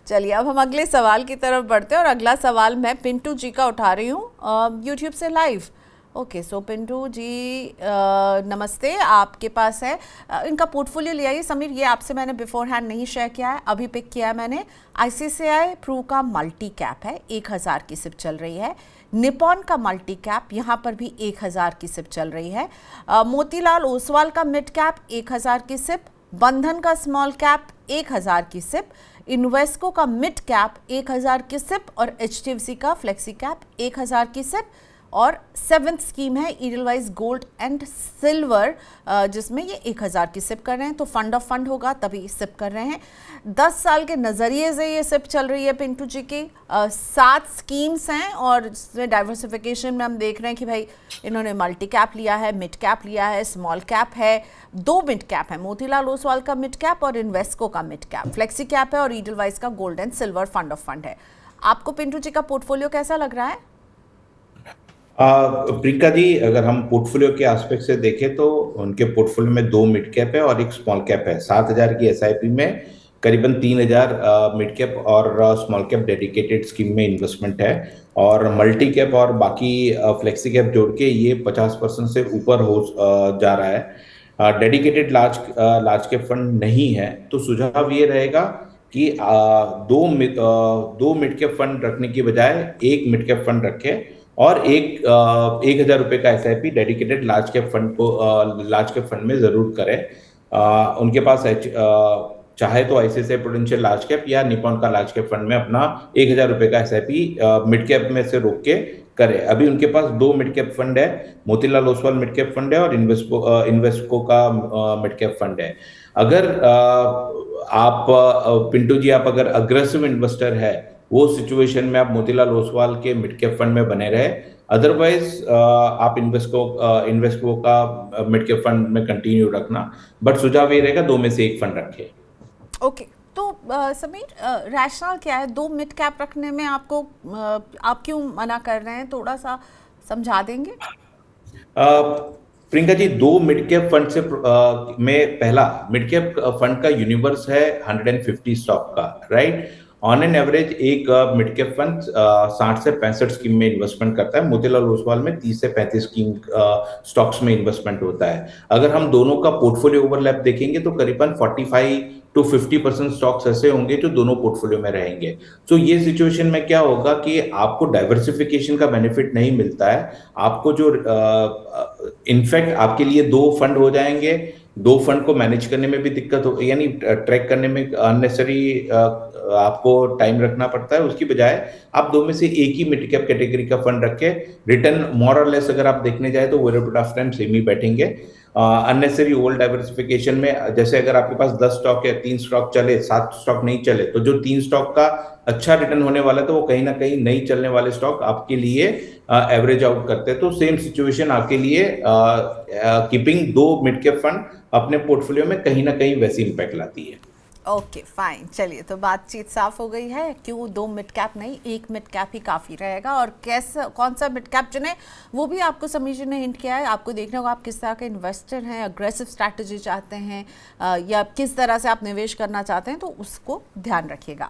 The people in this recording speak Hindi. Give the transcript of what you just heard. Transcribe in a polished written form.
चलिए अब हम अगले सवाल की तरफ बढ़ते हैं और अगला सवाल मैं पिंटू जी का उठा रही हूँ यूट्यूब से लाइव। ओके, सो पिंटू जी नमस्ते, आपके पास है इनका पोर्टफोलियो ले आइए। समीर, ये आपसे मैंने बिफोर हैंड नहीं शेयर किया है, अभी पिक किया है मैंने। आईसीआईसीआई प्रू का मल्टी कैप है, 1000 की सिप चल रही है। निपॉन का मल्टी कैप यहाँ पर भी 1000 की सिप चल रही है। मोतीलाल ओसवाल का मिड कैप 1000 की सिप। बंधन का स्मॉल कैप 1000 की सिप। इन्वेस्को का मिड कैप 1000 की सिप और एचडीएफसी का फ्लेक्सी कैप 1000 की सिप। और सेवेंथ स्कीम है ईडलवाइज गोल्ड एंड सिल्वर, जिसमें ये 1000 की सिप कर रहे हैं। तो फंड ऑफ फंड होगा तभी सिप कर रहे हैं। 10 साल के नज़रिए से ये सिप चल रही है पिंटू जी की। 7 स्कीम्स हैं और इसमें डाइवर्सिफिकेशन में हम देख रहे हैं कि भाई इन्होंने मल्टी कैप लिया है, मिड कैप लिया है, स्मॉल कैप है, 2 मिड कैप है, मोतीलाल ओसवाल का मिड कैप और इन्वेस्को का मिड कैप, फ्लेक्सी कैप है और ईडलवाइज का gold and silver fund of fund है। आपको पिंटू जी का पोर्टफोलियो कैसा लग रहा है? प्रियंका जी, अगर हम पोर्टफोलियो के एस्पेक्ट से देखें तो उनके पोर्टफोलियो में 2 मिड कैप है और एक स्मॉल कैप है। 7000 की एसआईपी में करीबन 3000 मिड कैप और स्मॉल कैप डेडिकेटेड स्कीम में इन्वेस्टमेंट है। और मल्टी कैप और बाकी फ्लेक्सी कैप जोड़ के ये 50% से ऊपर हो जा रहा है। डेडिकेटेड लार्ज कैप फंड नहीं है, तो सुझाव ये रहेगा कि दो मिड कैप फंड रखने की बजाय एक मिड कैप फंड रखें और 1000 रुपए का SIP dedicated large cap fund में जरूर करें। उनके पास चाहे तो आईसीआईसीआई प्रूडेंशियल लार्ज कैप या निपॉन का लार्ज कैप फंड में अपना 1000 रुपए का एसआईपी मिड कैप में से रोक के करें। अभी उनके पास 2 मिड कैप फंड है, Motilal Oswal mid cap fund है और इन्वेस्को का मिड कैप फंड है। अगर पिंटू जी, आप अगर अग्रेसिव इन्वेस्टर है, वो सिचुएशन में आप मोतीलाल ओसवाल के मिड कैप फंड में बने रहे। अदरवाइज आप इन्वेस्को का मिड कैप फंड में कंटिन्यू रखना, बट सुझाव ये रहेगा 2 में से एक फंड रखे। ओके, तो समीर, रैशनल क्या है 2 मिड कैप रखने में? आपको आप क्यों मना कर रहे हैं, थोड़ा सा समझा देंगे? Priyanka ji, 2 mid cap fund में पहला मिड कैप फंड का यूनिवर्स है 150 स्टॉक का, राइट। ऑन एन एवरेज एक मिड कैप फंड 60 से 65 स्कीम में इन्वेस्टमेंट करता है। मोतीलाल ओसवाल में 30 से 35 स्कीम स्टॉक्स में इन्वेस्टमेंट होता है। अगर हम दोनों का पोर्टफोलियो ओवरलैप देखेंगे तो करीबन 45 टू 50% स्टॉक्स ऐसे होंगे जो दोनों पोर्टफोलियो में रहेंगे। तो ये सिचुएशन में क्या होगा कि आपको डाइवर्सिफिकेशन का बेनिफिट नहीं मिलता है। आपको जो इनफैक्ट आपके लिए 2 फंड हो जाएंगे, 2 फंड को मैनेज करने में भी दिक्कत हो, यानी ट्रैक करने में अननेसेसरी आपको टाइम रखना पड़ता है। उसकी बजाय आप 2 में से एक ही मिड कैप कैटेगरी का फंड रखे, रिटर्न मोर और लेस अगर आप देखने जाए तो ओवर ऑफ टाइम सेम ही बैठेंगे। अननेसेसरी ओल्ड डाइवर्सिफिकेशन में, जैसे अगर आपके पास 10 स्टॉक है, 3 स्टॉक चले, 7 स्टॉक नहीं चले, तो जो 3 स्टॉक का अच्छा रिटर्न होने वाला था वो कहीं ना कहीं नहीं चलने वाले स्टॉक आपके लिए एवरेज आउट करते हैं। तो सेम सिचुएशन आपके लिए कीपिंग 2 मिड कैप फंड अपने पोर्टफोलियो में कहीं ना कहीं वैसी इंपैक्ट लाती है। ओके फाइन, चलिए तो बातचीत साफ हो गई है। क्यों 2 मिड कैप नहीं, 1 मिड कैप ही काफ़ी रहेगा। और कैसा, कौन सा मिड कैप चुने, वो भी आपको समीर जी ने हिंट किया है। आपको देखना होगा आप किस तरह के इन्वेस्टर हैं, अग्रेसिव स्ट्रैटेजी चाहते हैं या किस तरह से आप निवेश करना चाहते हैं, तो उसको ध्यान रखिएगा।